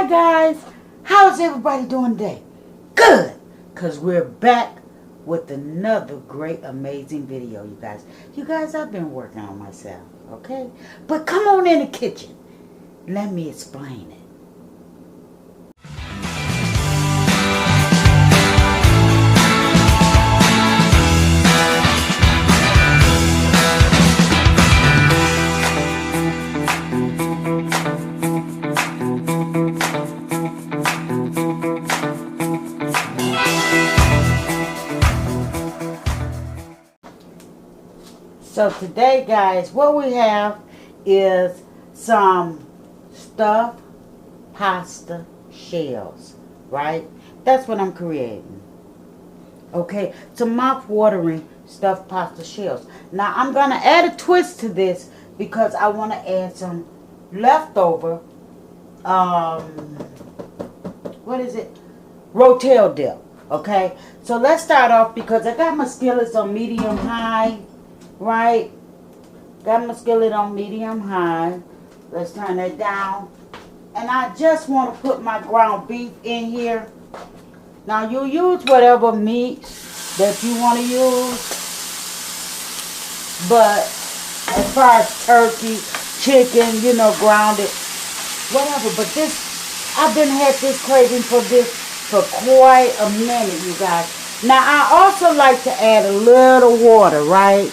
guys, how's everybody doing today? Good, because we're back with another great, amazing video, you guys. You guys, I've been working on myself, okay? But come on in the kitchen. Let me explain it. So today, guys, what we have is some stuffed pasta shells, right? That's what I'm creating. Okay, some mouth-watering stuffed pasta shells. Now, I'm going to add a twist to this because I want to add some leftover, what is it? Rotel dip, okay? So let's start off because I got my skillets on medium-high. Right, got my skillet on medium high. Let's turn that down. And I just want to put my ground beef in here. Now you use whatever meat that you want to use. But as far as turkey, chicken, you know, grounded, whatever. But this, I've been had this craving for this for quite a minute, you guys. Now I also like to add a little water, right?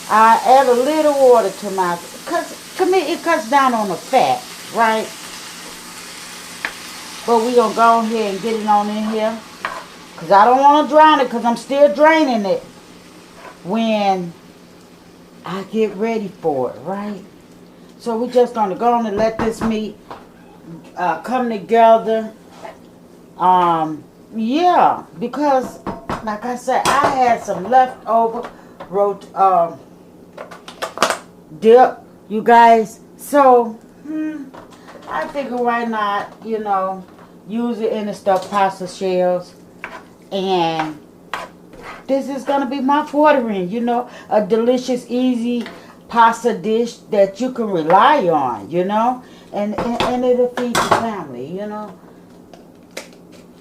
I add a little water to my, because to me it cuts down on the fat, right? But we're going to go ahead and get it on in here. Because I don't want to drown it because I'm still draining it when I get ready for it, right? So we're just going to go on and let this meat come together. Yeah, because like I said, I had some leftover dip, you guys. So I figure why not, you know, use it in the stuffed pasta shells. And this is gonna be mouth-watering, you know, a delicious, easy pasta dish that you can rely on, you know, and it'll feed your family, you know.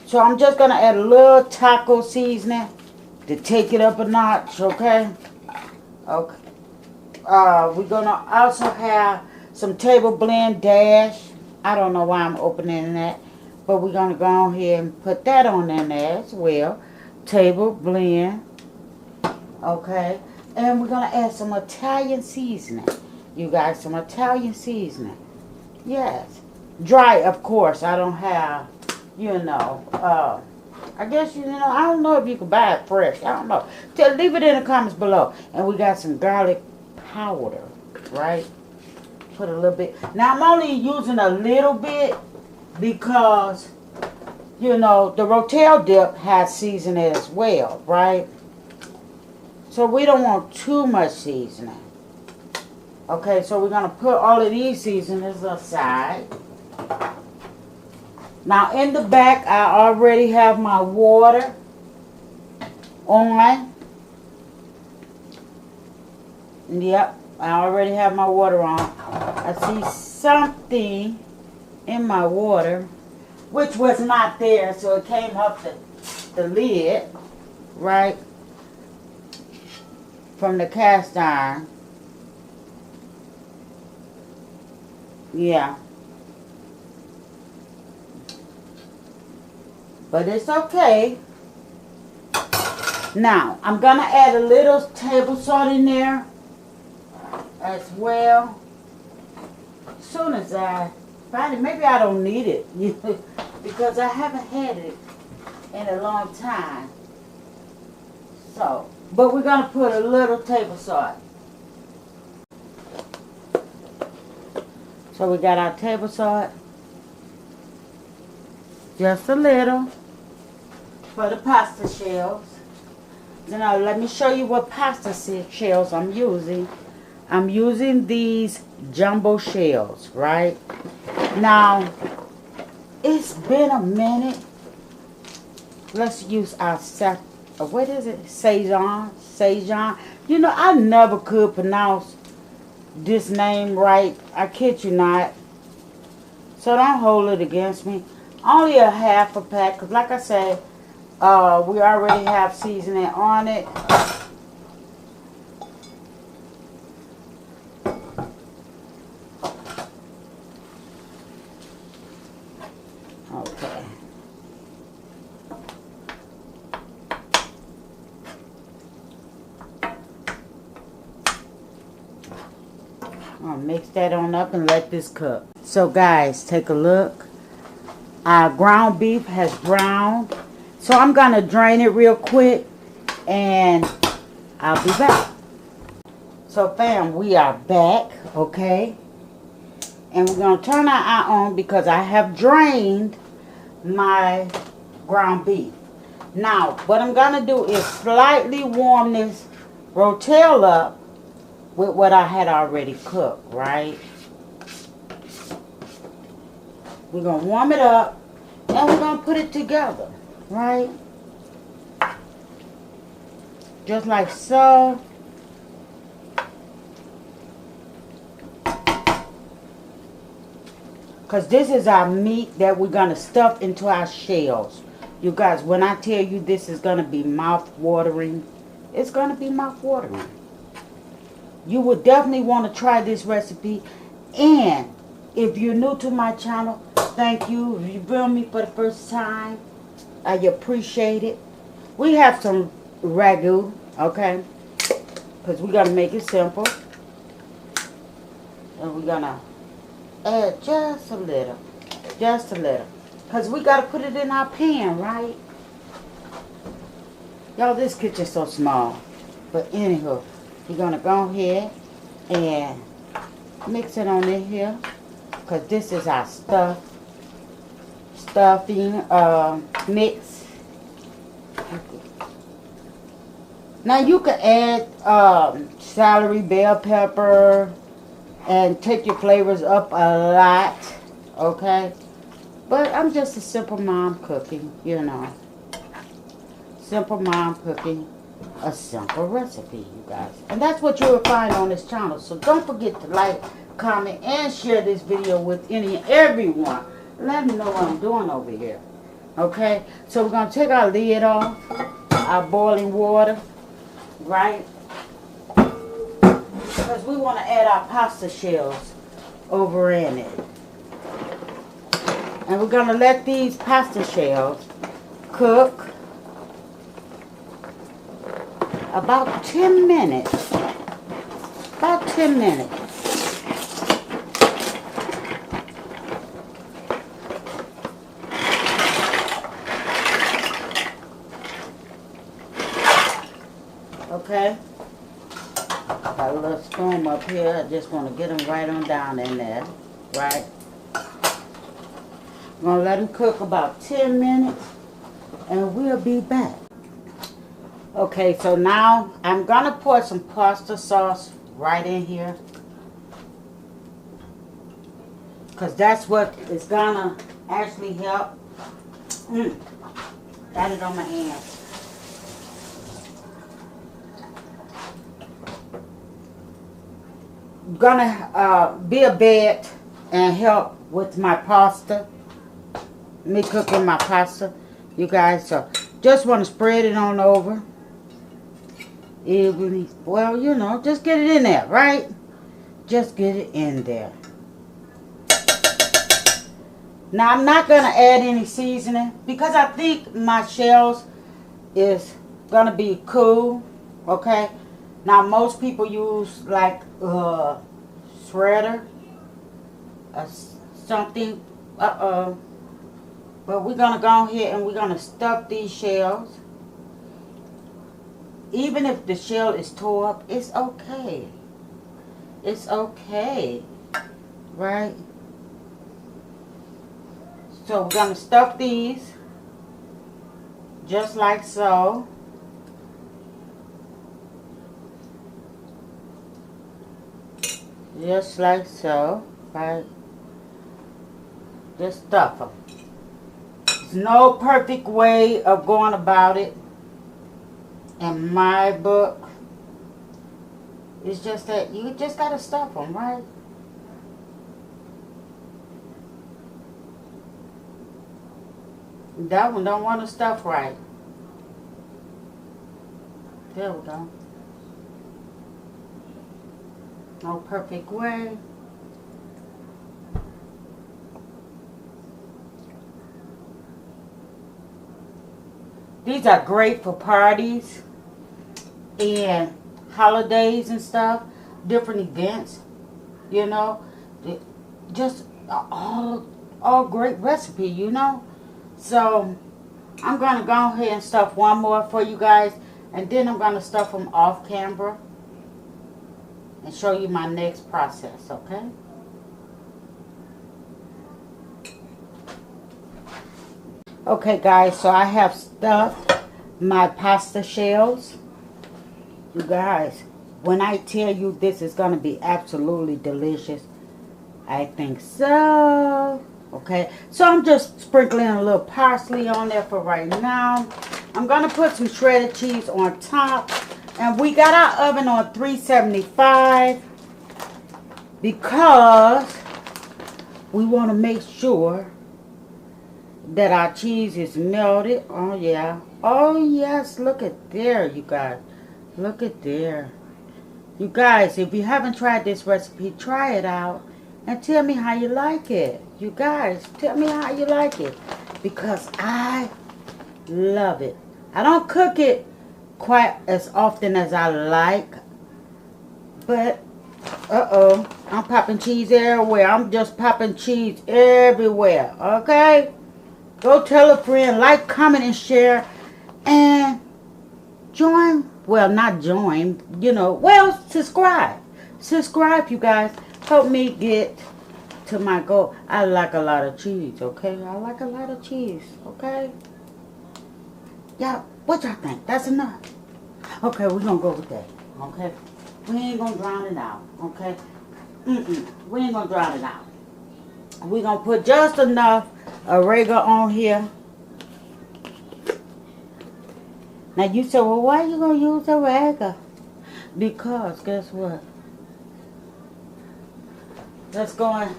So I'm just gonna add a little taco seasoning to take it up a notch, okay? Okay. We're going to also have some table blend dash. I don't know why I'm opening that. But we're going to go ahead and put that on in there as well. Table blend. Okay. And we're going to add some Italian seasoning. You guys, some Italian seasoning. Yes. Dry, of course. I don't have, you know, I guess, you know, I don't know if you can buy it fresh. I don't know. Leave it in the comments below. And we got some garlic powder, right? Put a little bit. Now, I'm only using a little bit because, you know, the Rotel dip has seasoning as well, right? So we don't want too much seasoning. Okay, so we're going to put all of these seasonings aside. Now, in the back, I already have my water on. Yep, I already have my water on. I see something in my water, which was not there, so it came up the lid, right, from the cast iron. Yeah. But it's okay. Now, I'm going to add a little table salt in there as well. As soon as I find it, maybe I don't need it because I haven't had it in a long time. So, but we're going to put a little table salt. So we got our table salt. Just a little for the pasta shells. Now let me show you what pasta shells I'm using. I'm using these jumbo shells, right? Now, it's been a minute. Let's use our what is it? Szechuan. You know, I never could pronounce this name right. I kid you not. So don't hold it against me. Only a half a pack, because like I said, we already have seasoning on it. Okay. I'll mix that on up and let this cook. So guys, take a look. Our ground beef has browned. So I'm going to drain it real quick and I'll be back. So fam, we are back, okay? And we're going to turn our eye on because I have drained my ground beef. Now, what I'm going to do is slightly warm this Rotel up with what I had already cooked, right? We're going to warm it up and we're going to put it together, right? Just like so. Because this is our meat that we're going to stuff into our shells. You guys, when I tell you this is going to be mouth-watering, it's going to be mouth-watering. You would definitely want to try this recipe. And if you're new to my channel, thank you. If you viewed me for the first time, I appreciate it. We have some ragu, okay? Because we're going to make it simple. And we're going to add just a little. Just a little. Because we got to put it in our pan, right? Y'all, this kitchen's so small. But anywho, we're going to go ahead and mix it on in here. Because this is our stuffing mix. Now you can add celery, bell pepper, and take your flavors up a lot, okay? But I'm just a simple mom cooking, you know. Simple mom cooking a simple recipe, you guys. And that's what you will find on this channel. So don't forget to like, comment, and share this video with any and everyone. Let me know what I'm doing over here. Okay? So we're going to take our lid off, our boiling water, right? Because we want to add our pasta shells over in it. And we're going to let these pasta shells cook about 10 minutes. About 10 minutes. Okay? Got a little spoon up here. I just want to get them right on down in there. Right? I'm going to let them cook about 10 minutes. And we'll be back. Okay, so now I'm going to pour some pasta sauce right in here. Because that's what is going to actually help. Got it on my hands. Gonna be a bed and help with my pasta, me cooking my pasta, you guys. So just want to spread it on over evenly. Well, you know, just get it in there, right? Just get it in there. Now I'm not gonna add any seasoning because I think my shells is gonna be cool. Okay. Now, most people use like shredder or something. But we're going to go ahead and we're going to stuff these shells. Even if the shell is tore up, it's okay. It's okay. Right? So, we're going to stuff these just like so. Just like so, right? Just stuff them. There's no perfect way of going about it in my book. It's just that you just gotta stuff them, right? That one don't want to stuff right. There we go. No perfect way. These are great for parties and holidays and stuff, different events, you know. Just all great recipe, you know. So I'm going to go ahead and stuff one more for you guys, and then I'm going to stuff them off camera and show you my next process, okay? Okay guys, so I have stuffed my pasta shells. You guys, when I tell you this is going to be absolutely delicious, I think so. Okay, so I'm just sprinkling a little parsley on there for right now. I'm going to put some shredded cheese on top. And we got our oven on 375 because we want to make sure that our cheese is melted. Oh, yeah. Oh, yes. Look at there, you guys. Look at there. You guys, if you haven't tried this recipe, try it out and tell me how you like it. You guys, tell me how you like it because I love it. I don't cook it quite as often as I like, but I'm popping cheese everywhere. I'm just popping cheese everywhere. Okay, go tell a friend, like, comment, and share, and join. Well, not join, you know. Well, subscribe. Subscribe, you guys. Help me get to my goal. I like a lot of cheese. Okay, I like a lot of cheese. Okay. Y'all, what y'all think? That's enough. Okay, we're going to go with that. Okay? We ain't going to drown it out. Okay? We ain't going to drown it out. We're going to put just enough oregano on here. Now, you say, well, why are you going to use oregano? Because, guess what? Let's go and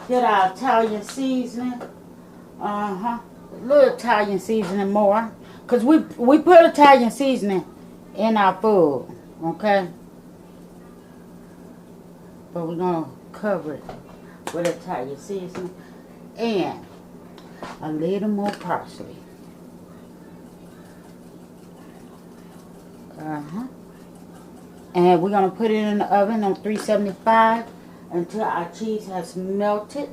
get our Italian seasoning. A little Italian seasoning more. Because we put Italian seasoning in our food, okay? But we're going to cover it with Italian seasoning and a little more parsley. And we're going to put it in the oven on 375 until our cheese has melted.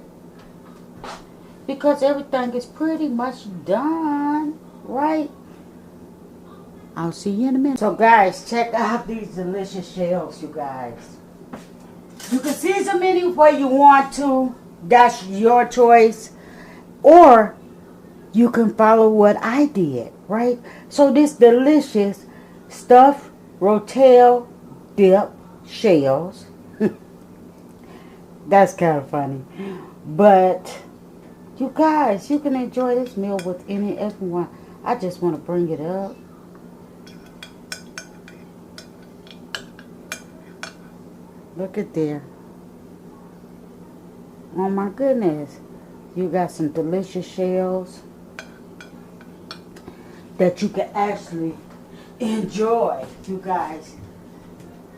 Because everything is pretty much done, right? I'll see you in a minute. So guys, check out these delicious shells, you guys. You can season them any way you want to. That's your choice. Or you can follow what I did, right? So this delicious stuffed Rotel dip shells. That's kind of funny. But you guys, you can enjoy this meal with everyone. I just want to bring it up. Look at there. Oh my goodness. You got some delicious shells that you can actually enjoy, you guys.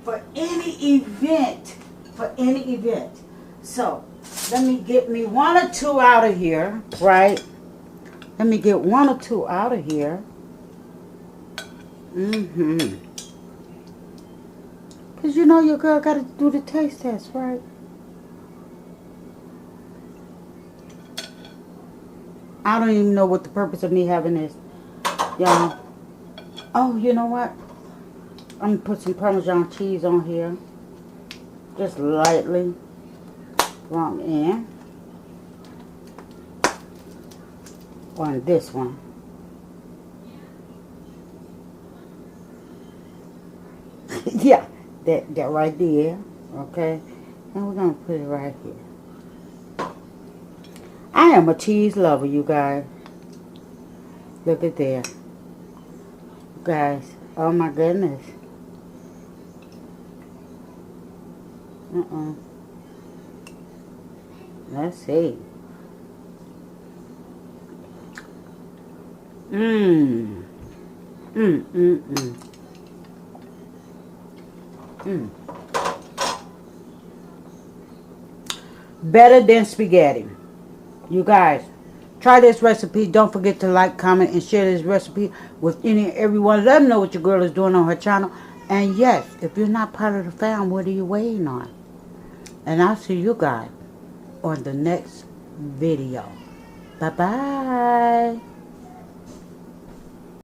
For any event. For any event. So, let me get me one or two out of here, right? Let me get one or two out of here. Because you know your girl got to do the taste test, right? I don't even know what the purpose of me having this, y'all. Oh, you know what? I'm going to put some Parmesan cheese on here. Just lightly. Wrong in. On this one. Yeah. That right there, okay? And we're going to put it right here. I am a cheese lover, you guys. Look at there. You guys, oh my goodness. Let's see. Mmm. Mmm, mmm, mmm. Mmm. Better than spaghetti. You guys, try this recipe. Don't forget to like, comment, and share this recipe with any and everyone. Let them know what your girl is doing on her channel. And yes, if you're not part of the fam, what are you waiting on? And I'll see you guys on the next video. Bye-bye.